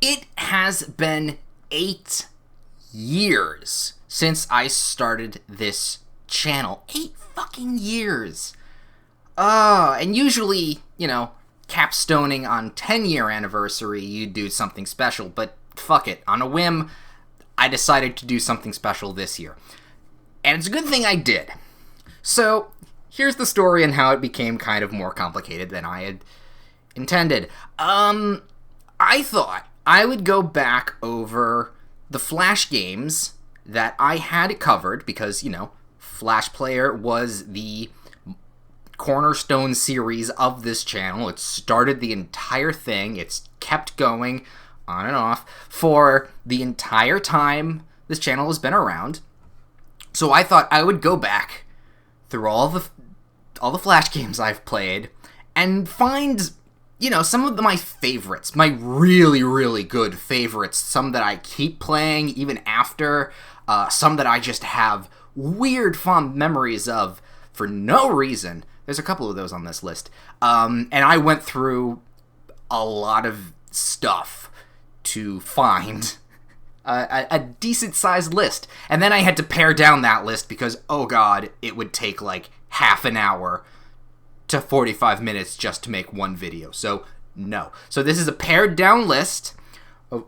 It has been 8 years since I started this channel. 8 fucking years. And usually, capstoning on 10-year anniversary, you do something special, but fuck it. On a whim, I decided to do something special this year. And it's a good thing I did. So, here's the story and how it became kind of more complicated than I had intended. I thought I would go back over the Flash games that I had covered because, Flash Player was the cornerstone series of this channel. It started the entire thing. It's kept going on and off for the entire time this channel has been around. So I thought I would go back through all the Flash games I've played and find, some of my favorites, my really, really good favorites, some that I keep playing even after, some that I just have weird fond memories of for no reason. There's a couple of those on this list. And I went through a lot of stuff to find a decent-sized list. And then I had to pare down that list because, oh god, it would take like half an hour to 45 minutes just to make one video. So, no. So this is a pared-down list of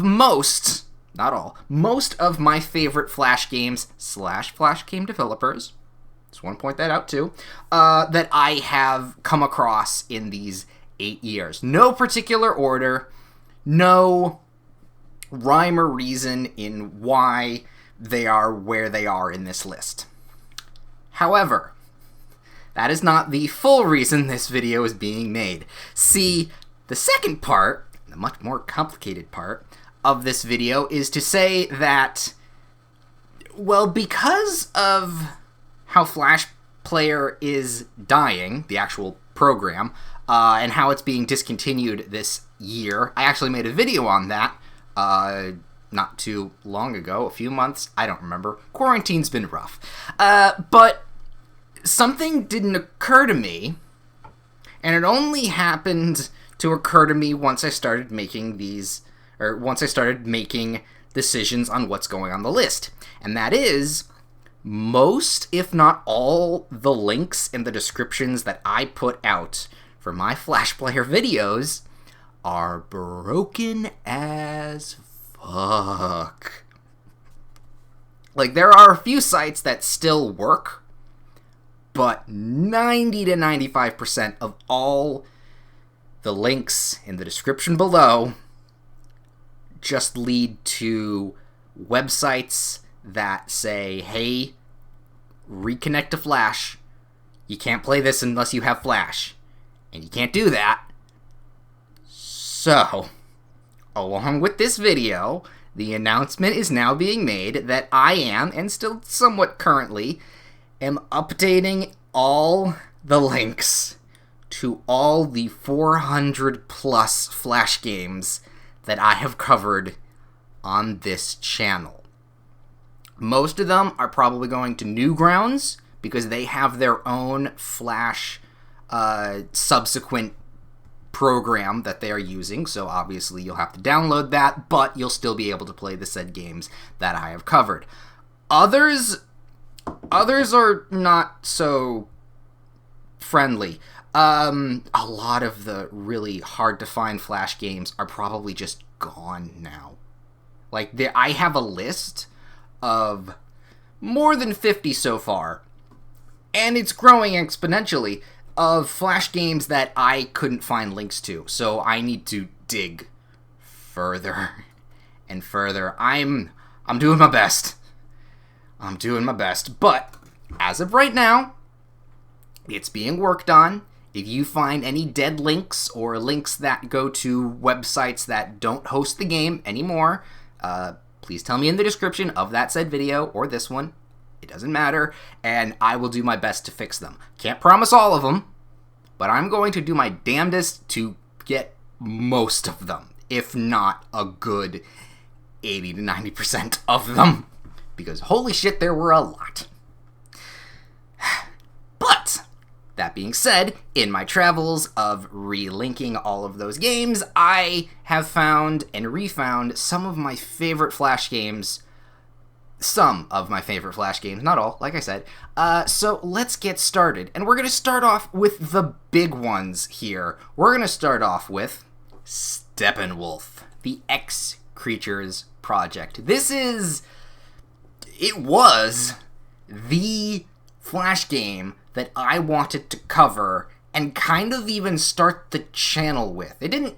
most of my favorite Flash games / Flash game developers. Just want to point that out too. That I have come across in these 8 years. No particular order. No rhyme or reason in why they are where they are in this list. However, that is not the full reason this video is being made. See, the second part, the much more complicated part of this video, is to say that, well, because of how Flash Player is dying, the actual program, and how it's being discontinued this year. I actually made a video on that not too long ago, a few months, I don't remember. Quarantine's been rough. But something didn't occur to me, and it only happened to occur to me once I started making decisions on what's going on the list. And that is, most, if not all, the links in the descriptions that I put out for my Flash Player videos are broken as fuck. Like, there are a few sites that still work, but 90 to 95% of all the links in the description below just lead to websites that say, hey, reconnect to Flash. You can't play this unless you have Flash. And you can't do that. So, along with this video, the announcement is now being made that I am, and still somewhat currently, am updating all the links to all the 400 plus Flash games that I have covered on this channel. Most of them are probably going to Newgrounds because they have their own Flash subsequent program that they are using, so obviously you'll have to download that, but you'll still be able to play the said games that I have covered. Others are not so friendly. A lot of the really hard to find Flash games are probably just gone now. Like, I have a list of more than 50 so far, and it's growing exponentially, of Flash games that I couldn't find links to, so I need to dig further and further. I'm doing my best. But as of right now, it's being worked on. If you find any dead links or links that go to websites that don't host the game anymore, please tell me in the description of that said video or this one. It doesn't matter, and I will do my best to fix them. Can't promise all of them, but I'm going to do my damnedest to get most of them, if not a good 80 to 90% of them, because holy shit, there were a lot. But That being said, in my travels of relinking all of those games, I have found and refound some of my favorite Flash games. Some of my favorite Flash games, not all, like I said. So let's get started. And we're going to start off with the big ones here. We're going to start off with Steppenwolf, the X Creatures project. It was the Flash game that I wanted to cover and kind of even start the channel with. It didn't,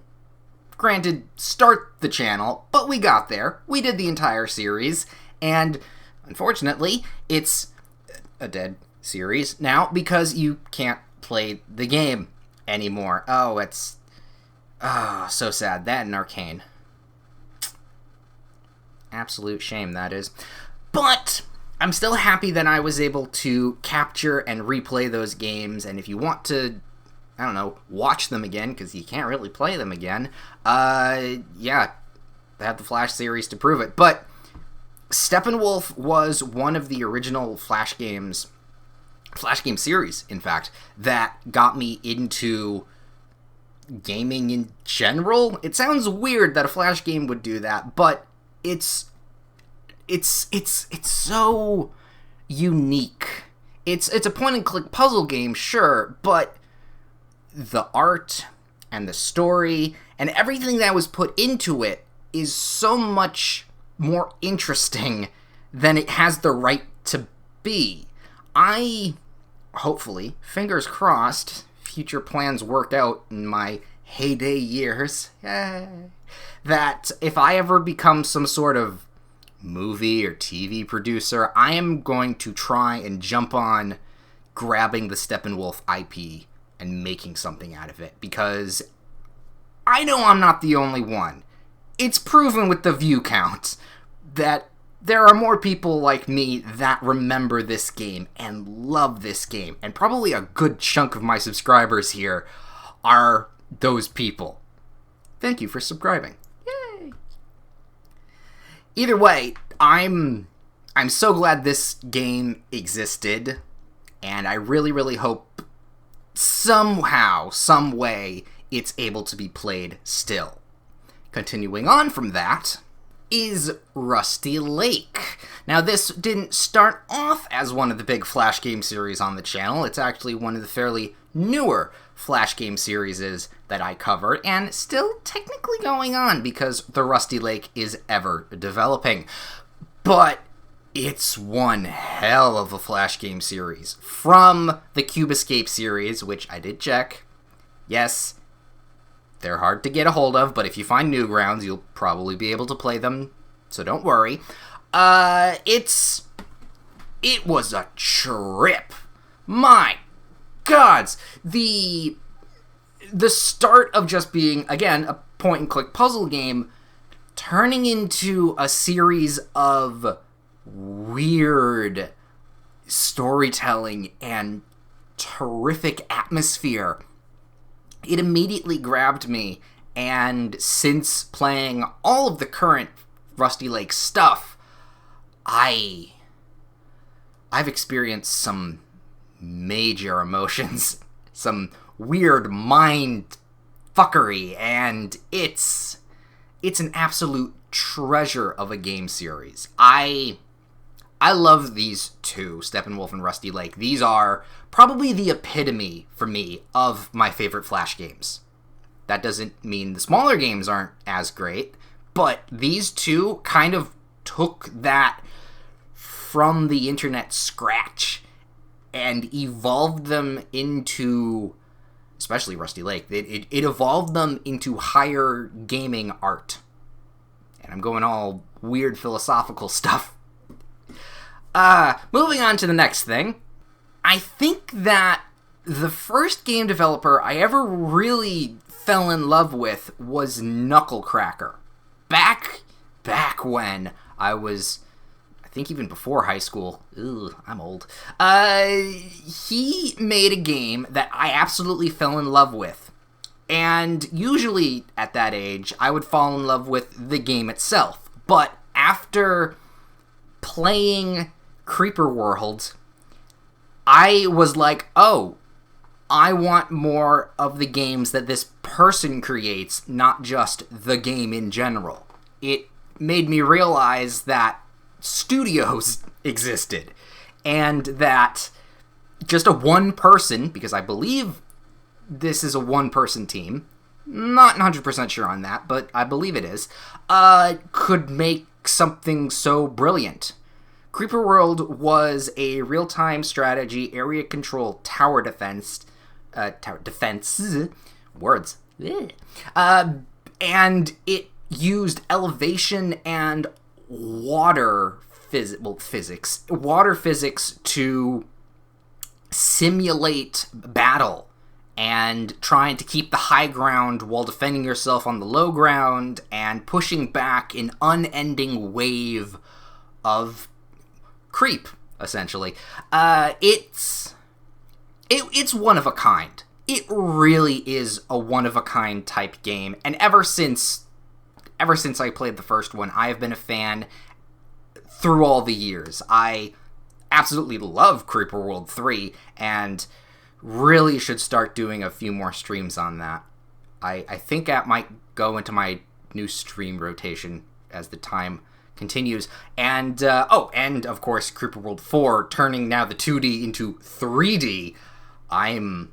granted, start the channel, but we got there. We did the entire series, and unfortunately, it's a dead series now because you can't play the game anymore. Oh, it's so sad. That and Arcane. Absolute shame, that is. But I'm still happy that I was able to capture and replay those games, and if you want to, I don't know, watch them again, because you can't really play them again, yeah, they have the Flash series to prove it. But Steppenwolf was one of the original Flash game series, in fact, that got me into gaming in general. It sounds weird that a Flash game would do that, but it's so unique. It's a point-and-click puzzle game, sure, but the art and the story and everything that was put into it is so much more interesting than it has the right to be. I, hopefully, fingers crossed, future plans work out in my heyday years, that if I ever become some sort of movie or TV producer, I am going to try and jump on grabbing the Steppenwolf IP and making something out of it, because I know I'm not the only one. It's proven with the view count that there are more people like me that remember this game and love this game, and probably a good chunk of my subscribers here are those people. Thank you for subscribing. Yay! Either way, I'm so glad this game existed, and I really, really hope somehow, some way, it's able to be played still. Continuing on from that is Rusty Lake. Now, this didn't start off as one of the big Flash game series on the channel. It's actually one of the fairly newer Flash game series that I covered, and still technically going on because the Rusty Lake is ever developing. But it's one hell of a Flash game series. From the Cube Escape series, which I did check. Yes, they're hard to get a hold of, but if you find Newgrounds, you'll probably be able to play them, so don't worry. It was a trip. My gods, the start of just being, again, a point-and-click puzzle game, turning into a series of weird storytelling and terrific atmosphere. It immediately grabbed me, and since playing all of the current Rusty Lake stuff, I've experienced some major emotions, some weird mind fuckery, and it's an absolute treasure of a game series. I love these two, Steppenwolf and Rusty Lake. These are probably the epitome, for me, of my favorite Flash games. That doesn't mean the smaller games aren't as great, but these two kind of took that from the internet scratch and evolved them into, especially Rusty Lake, it evolved them into higher gaming art. And I'm going all weird philosophical stuff. Moving on to the next thing. I think that the first game developer I ever really fell in love with was Knucklecracker. Back when I was, I think even before high school. Ugh, I'm old. He made a game that I absolutely fell in love with. And usually at that age, I would fall in love with the game itself. But after playing Creeper World, I was like, oh, I want more of the games that this person creates, not just the game in general. It made me realize that studios existed, and that just a one person, because I believe this is a one-person team, not 100% sure on that, but I believe it is, could make something so brilliant. Creeper World was a real-time strategy, area control, tower defense, words, and it used elevation and water physics to simulate battle and trying to keep the high ground while defending yourself on the low ground and pushing back an unending wave of creep, essentially. It's one of a kind. It really is a one-of-a-kind type game, and ever since I played the first one, I have been a fan through all the years. I absolutely love Creeper World 3, and really should start doing a few more streams on that. I think that might go into my new stream rotation as the time continues. And, and of course, Creeper World 4, turning now the 2D into 3D. I am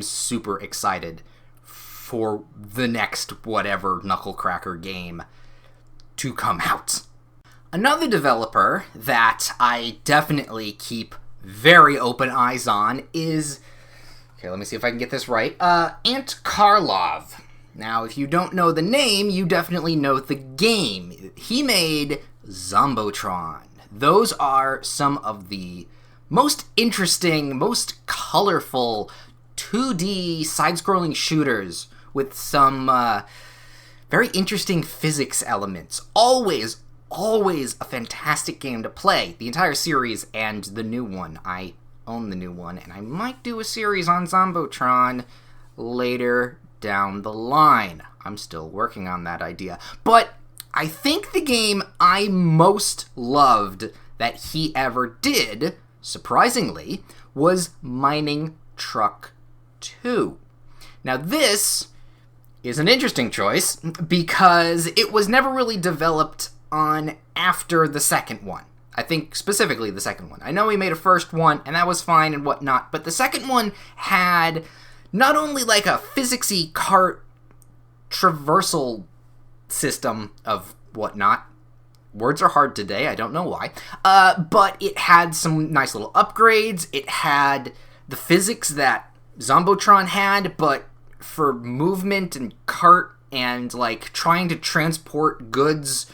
super excited for the next whatever Knucklecracker game to come out. Another developer that I definitely keep very open eyes on is, okay, let me see if I can get this right, Ant Karloff. Now, if you don't know the name, you definitely know the game. He made Zombotron. Those are some of the most interesting, most colorful 2D side-scrolling shooters with some very interesting physics elements. Always a fantastic game to play. The entire series and the new one. I own the new one, and I might do a series on Zombotron later down the line. I'm still working on that idea. But I think the game I most loved that he ever did, surprisingly, was Mining Truck 2. Now this is an interesting choice because it was never really developed on after the second one. I think specifically the second one. I know he made a first one, and that was fine and whatnot, but the second one had not only like a physicsy cart traversal system of whatnot. Words are hard today, I don't know why. But it had some nice little upgrades. It had the physics that Zombotron had, but for movement and cart and like trying to transport goods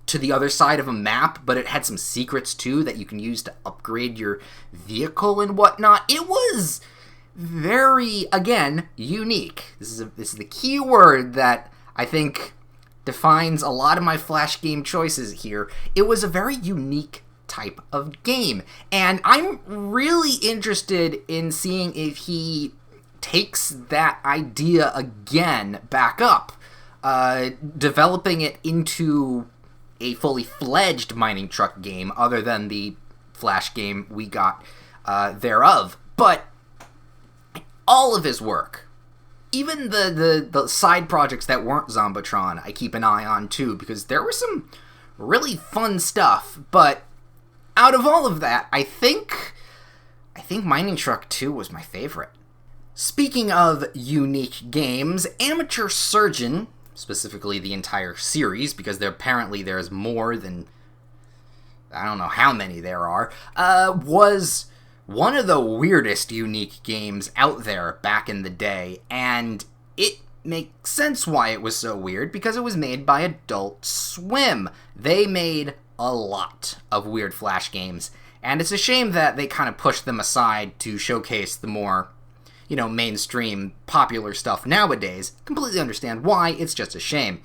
to the other side of a map, but it had some secrets too that you can use to upgrade your vehicle and whatnot. It was very, again, unique. This is the key word that I think defines a lot of my Flash game choices here. It was a very unique type of game, and I'm really interested in seeing if he takes that idea again back up, developing it into a fully fledged mining truck game other than the Flash game we got thereof. But all of his work, even the side projects that weren't Zombotron, I keep an eye on too, because there was some really fun stuff. But out of all of that, I think Mining Truck 2 was my favorite. Speaking of unique games, Amateur Surgeon, specifically the entire series, because there's more than, I don't know how many there are, was one of the weirdest unique games out there back in the day, and it makes sense why it was so weird, because it was made by Adult Swim. They made a lot of weird Flash games, and it's a shame that they kind of pushed them aside to showcase the more, mainstream, popular stuff nowadays. Completely understand why, it's just a shame.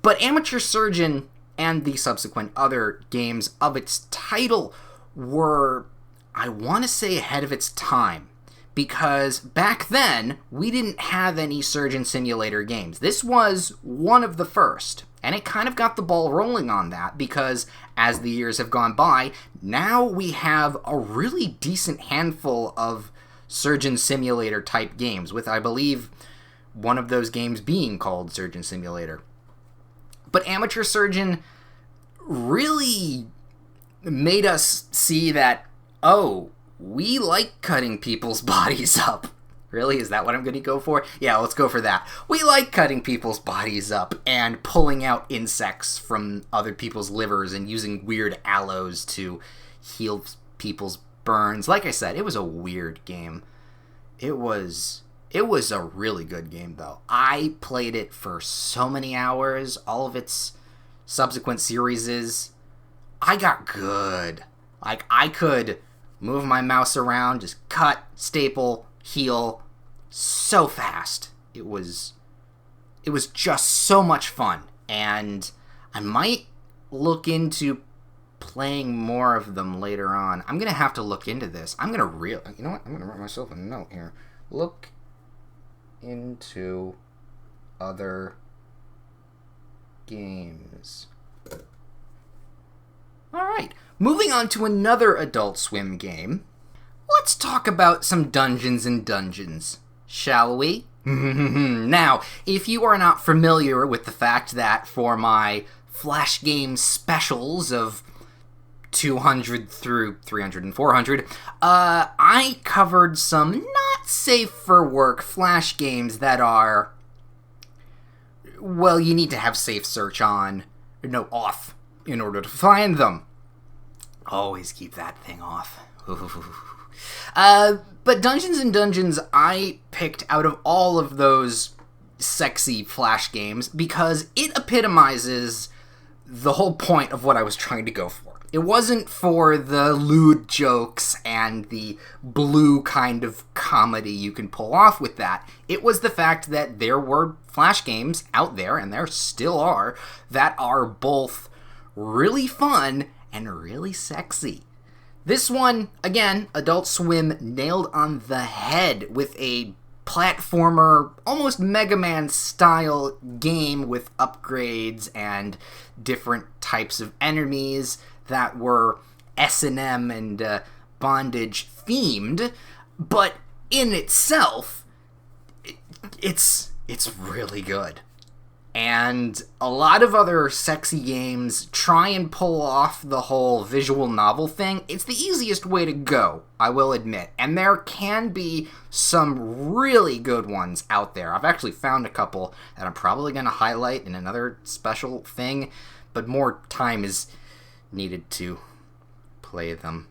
But Amateur Surgeon and the subsequent other games of its title were, I want to say, ahead of its time. Because back then, we didn't have any Surgeon Simulator games. This was one of the first. And it kind of got the ball rolling on that, because as the years have gone by, now we have a really decent handful of Surgeon Simulator type games, with, I believe, one of those games being called Surgeon Simulator. But Amateur Surgeon really made us see that, oh, we like cutting people's bodies up. Really? Is that what I'm going to go for? Yeah, let's go for that. We like cutting people's bodies up and pulling out insects from other people's livers and using weird aloes to heal people's burns. Like I said, it was a weird game. It was a really good game, though. I played it for so many hours. All of its subsequent series, I got good. Like, I could move my mouse around, just cut, staple, heal, so fast. It was just so much fun, and I might look into playing more of them later on. I'm gonna have to look into this. You know what? I'm gonna write myself a note here. Look into other games. Alright, moving on to another Adult Swim game. Let's talk about some Dungeons and Dungeons, shall we? Now, if you are not familiar with the fact that for my Flash Game specials of 200 through 300 and 400, I covered some not safe for work Flash games that are, well, you need to have safe search off in order to find them. Always keep that thing off. But Dungeons and Dungeons I picked out of all of those sexy Flash games because it epitomizes the whole point of what I was trying to go for. It wasn't for the lewd jokes and the blue kind of comedy you can pull off with that. It was the fact that there were Flash games out there, and there still are, that are both really fun and really sexy. This one, again, Adult Swim nailed on the head with a platformer, almost Mega Man style game with upgrades and different types of enemies that were S&M and bondage themed, but in itself, it's really good. And a lot of other sexy games try and pull off the whole visual novel thing. It's the easiest way to go, I will admit. And there can be some really good ones out there. I've actually found a couple that I'm probably going to highlight in another special thing, but more time is needed to play them.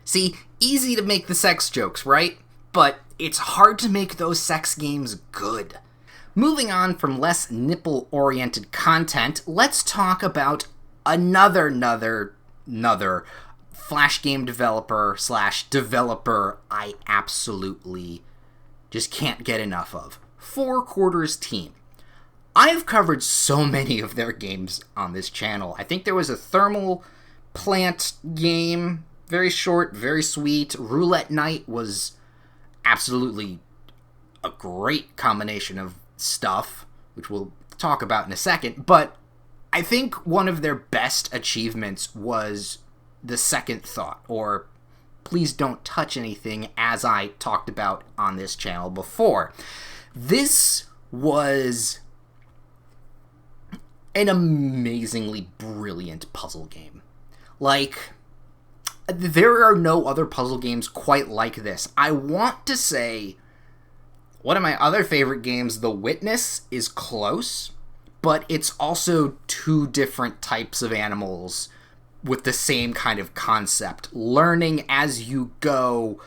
See, easy to make the sex jokes, right? But it's hard to make those sex games good. Moving on from less nipple-oriented content, let's talk about another Flash game developer I absolutely just can't get enough of. 4 Quarters Team. I've covered so many of their games on this channel. I think there was a thermal plant game, very short, very sweet. Roulette Night was absolutely a great combination of stuff, which we'll talk about in a second, but I think one of their best achievements was the Second Thought, or Please Don't Touch Anything, as I talked about on this channel before. This was an amazingly brilliant puzzle game. Like, there are no other puzzle games quite like this. I want to say one of my other favorite games, The Witness, is close, but it's also 2 different types of animals with the same kind of concept. Learning as you go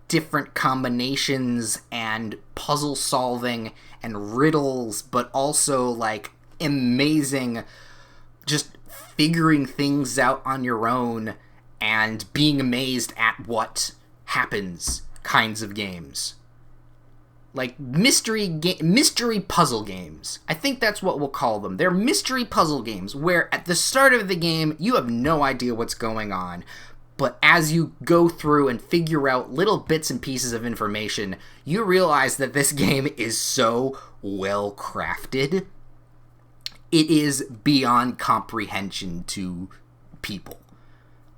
different combinations and puzzle solving and riddles, but also like amazing just figuring things out on your own and being amazed at what happens kinds of games. Like mystery puzzle games. I think that's what we'll call them. They're mystery puzzle games where at the start of the game you have no idea what's going on, but as you go through and figure out little bits and pieces of information, you realize that this game is so well crafted. It is beyond comprehension to people.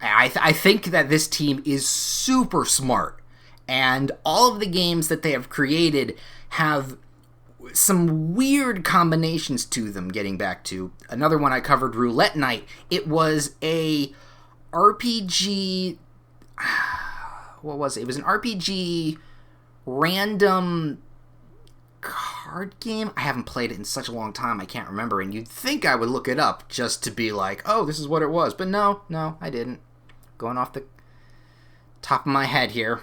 I think that this team is super smart And all of the games that they have created have some weird combinations to them. Getting back to another one I covered, Roulette Night. It was a RPG... What was it? It was an RPG random card game. I haven't played it in such a long time, I can't remember. And you'd think I would look it up just to be like, oh, this is what it was. But no, I didn't. Going off the top of my head here.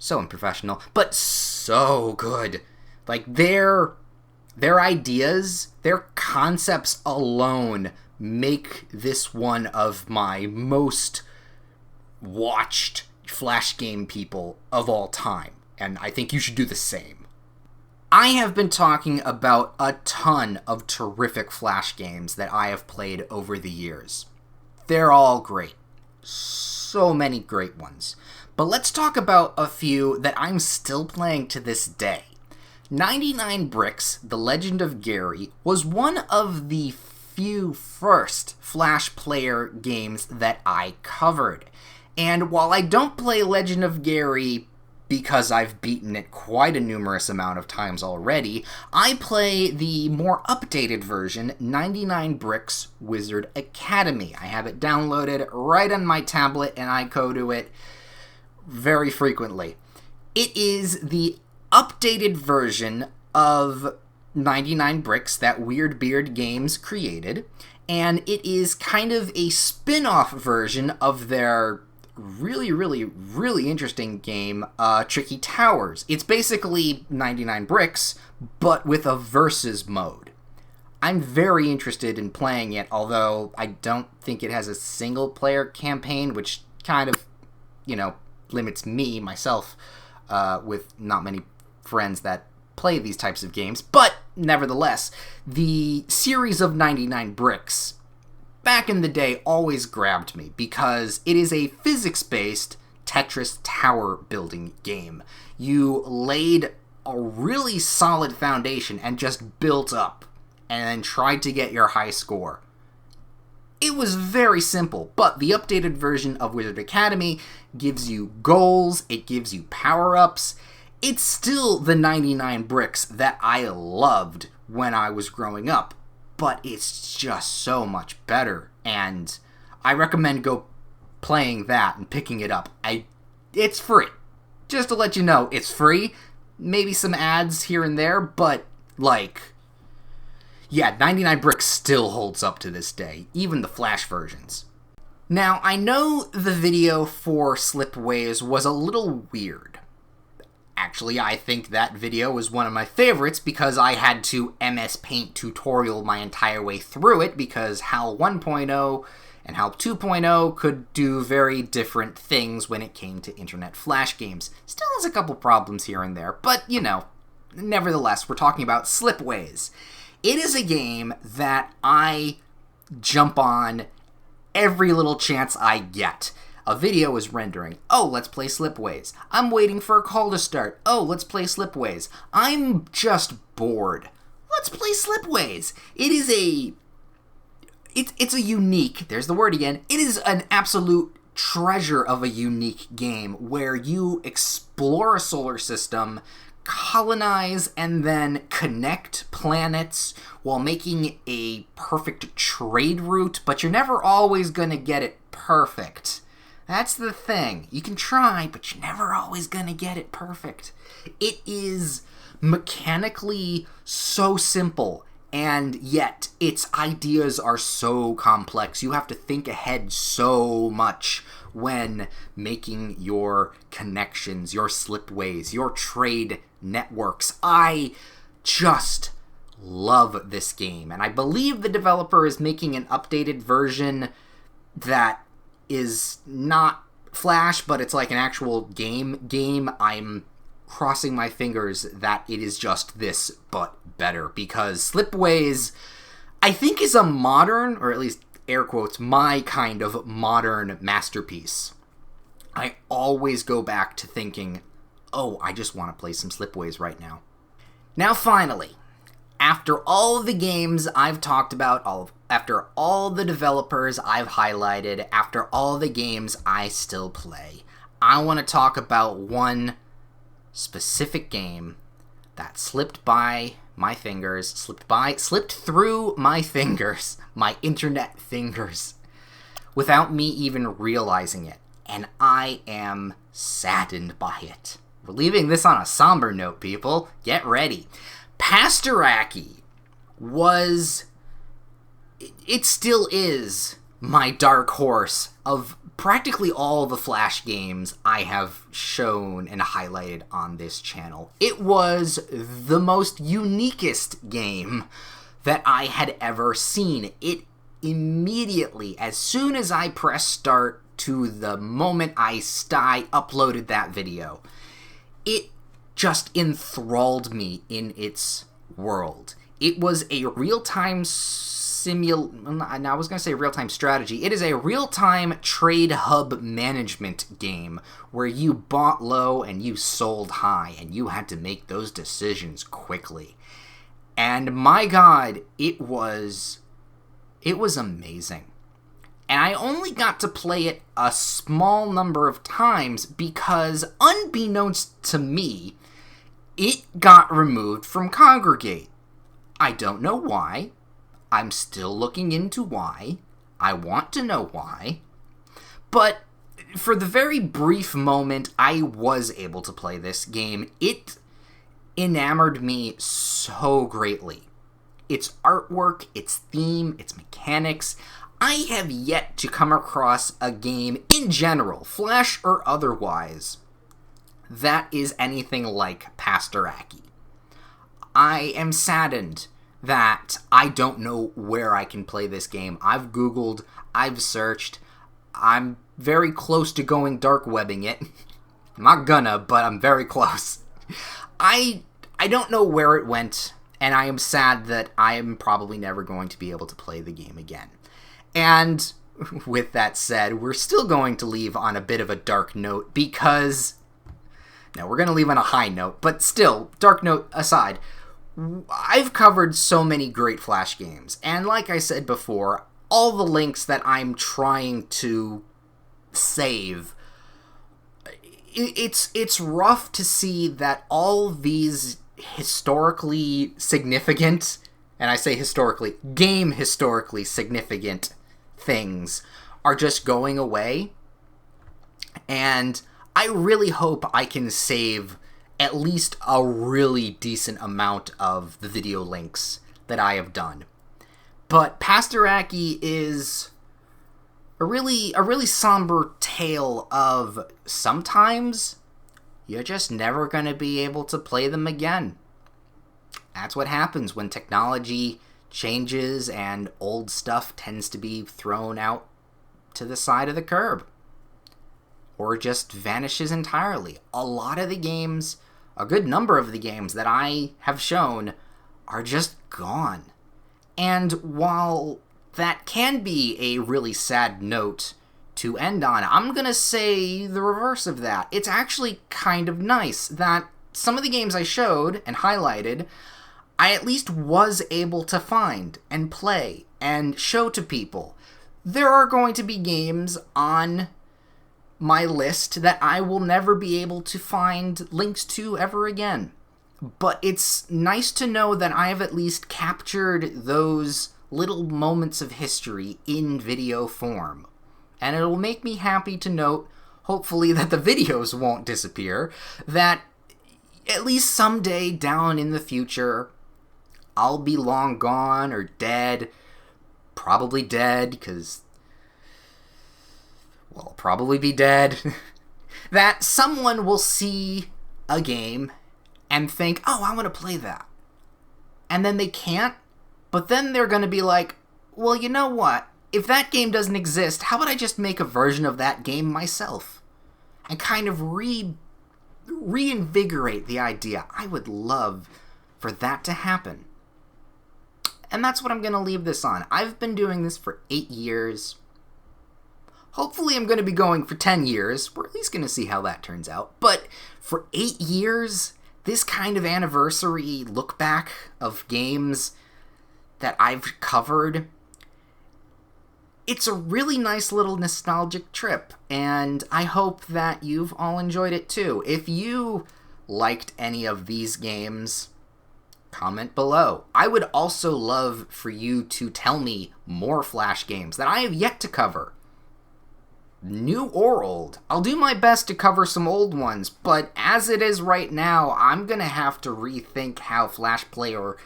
So unprofessional, but so good. Like, their ideas, their concepts alone make this one of my most watched Flash game people of all time. And I think you should do the same. I have been talking about a ton of terrific Flash games that I have played over the years. They're all great. So many great ones. But let's talk about a few that I'm still playing to this day. 99 Bricks, The Legend of Gary, was one of the few first Flash player games that I covered. And while I don't play Legend of Gary because I've beaten it quite a numerous amount of times already, I play the more updated version, 99 Bricks Wizard Academy. I have it downloaded right on my tablet and I go to it very frequently. It is the updated version of 99 Bricks that Weird Beard Games created, and it is kind of a spin-off version of their really interesting game, Tricky Towers. It's basically 99 Bricks, but with a versus mode. I'm very interested in playing it, although I don't think it has a single-player campaign, which kind of, limits myself, with not many friends that play these types of games. But, nevertheless, the series of 99 Bricks, back in the day, always grabbed me, because it is a physics-based Tetris tower building game. You laid a really solid foundation and just built up, and then tried to get your high score. It was very simple, but the updated version of Wizard Academy gives you goals, it gives you power-ups. It's still the 99 Bricks that I loved when I was growing up, but it's just so much better, and I recommend go playing that and picking it up. It's free. Just to let you know, it's free. Maybe some ads here and there, but, 99 Bricks still holds up to this day, even the Flash versions. Now, I know the video for Slipways was a little weird. Actually, I think that video was one of my favorites because I had to MS Paint tutorial my entire way through it because HAL 1.0 and HAL 2.0 could do very different things when it came to internet Flash games. Still has a couple problems here and there, but, nevertheless, we're talking about Slipways. It is a game that I jump on every little chance I get. A video is rendering. Oh, let's play Slipways. I'm waiting for a call to start. Oh, let's play Slipways. I'm just bored. Let's play Slipways. It's a unique, there's the word again, it is an absolute treasure of a unique game where you explore a solar system, colonize, and then connect planets while making a perfect trade route, but you're never always going to get it perfect. That's the thing. You can try, but you're never always going to get it perfect. It is mechanically so simple, and yet its ideas are so complex. You have to think ahead so much when making your connections, your slipways, your trade networks. I just love this game, and I believe the developer is making an updated version that is not Flash, but it's like an actual game. I'm crossing my fingers that it is just this, but better, because Slipways, I think, is a modern, or at least air quotes, my kind of modern masterpiece. I always go back to thinking, oh, I just want to play some Slipways right now. Now, finally, after all the games I've talked about, after all the developers I've highlighted, after all the games I still play, I want to talk about one specific game that slipped through my fingers, my internet fingers, without me even realizing it. And I am saddened by it. We're leaving this on a somber note, people. Get ready. Pastaraki was... It still is my dark horse of practically all the Flash games I have shown and highlighted on this channel. It was the most uniquest game that I had ever seen. It immediately, as soon as I pressed start to the moment I uploaded that video, it just enthralled me in its world. It was a real-time I was going to say real-time strategy. It is a real-time trade hub management game where you bought low and you sold high, and you had to make those decisions quickly. And my God, it was amazing. And I only got to play it a small number of times because, unbeknownst to me, it got removed from Congregate. I don't know why. I'm still looking into why. I want to know why. But for the very brief moment I was able to play this game, it enamored me so greatly. Its artwork, its theme, its mechanics. I have yet to come across a game in general, Flash or otherwise, that is anything like Pastaraki. I am saddened that I don't know where I can play this game. I've Googled, I've searched, I'm very close to going dark webbing it. I'm not gonna, but I'm very close. I don't know where it went, and I am sad that I am probably never going to be able to play the game again. And with that said, we're still going to leave on a bit of a dark note because... No, we're going to leave on a high note, but still, dark note aside, I've covered so many great Flash games, and like I said before, all the links that I'm trying to save, it's rough to see that all these historically significant, and I say historically, game historically significant things are just going away, and I really hope I can save at least a really decent amount of the video links that I have done. But Pastaraki is a really somber tale of sometimes you're just never going to be able to play them again. That's what happens when technology changes and old stuff tends to be thrown out to the side of the curb. Or just vanishes entirely. A lot of the games, a good number of the games that I have shown are just gone. And while that can be a really sad note to end on, I'm gonna say the reverse of that. It's actually kind of nice that some of the games I showed and highlighted, I at least was able to find and play and show to people. There are going to be games on my list that I will never be able to find links to ever again. But it's nice to know that I have at least captured those little moments of history in video form. And it'll make me happy to note, hopefully that the videos won't disappear, that at least someday down in the future, I'll be long gone or dead. Probably dead, because... well, I'll probably be dead. That someone will see a game and think, oh, I want to play that. And then they can't, but then they're going to be like, well, you know what? If that game doesn't exist, how about I just make a version of that game myself? And kind of reinvigorate the idea. I would love for that to happen. And that's what I'm going to leave this on. I've been doing this for 8 years. Hopefully I'm going to be going for 10 years. We're at least going to see how that turns out. But for 8 years, this kind of anniversary look back of games that I've covered, it's a really nice little nostalgic trip, and I hope that you've all enjoyed it too. If you liked any of these games, comment below. I would also love for you to tell me more Flash games that I have yet to cover. New or old. I'll do my best to cover some old ones, but as it is right now, I'm gonna have to rethink how Flash Player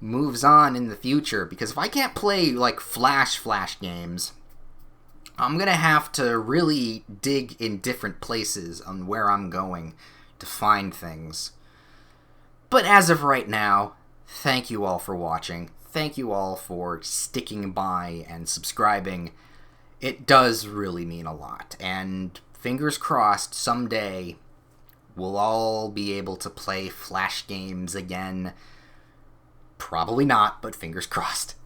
moves on in the future, because if I can't play like Flash games, I'm gonna have to really dig in different places on where I'm going to find things. But as of right now, thank you all for watching. Thank you all for sticking by and subscribing. It does really mean a lot, and fingers crossed someday we'll all be able to play Flash games again. Probably not, but fingers crossed.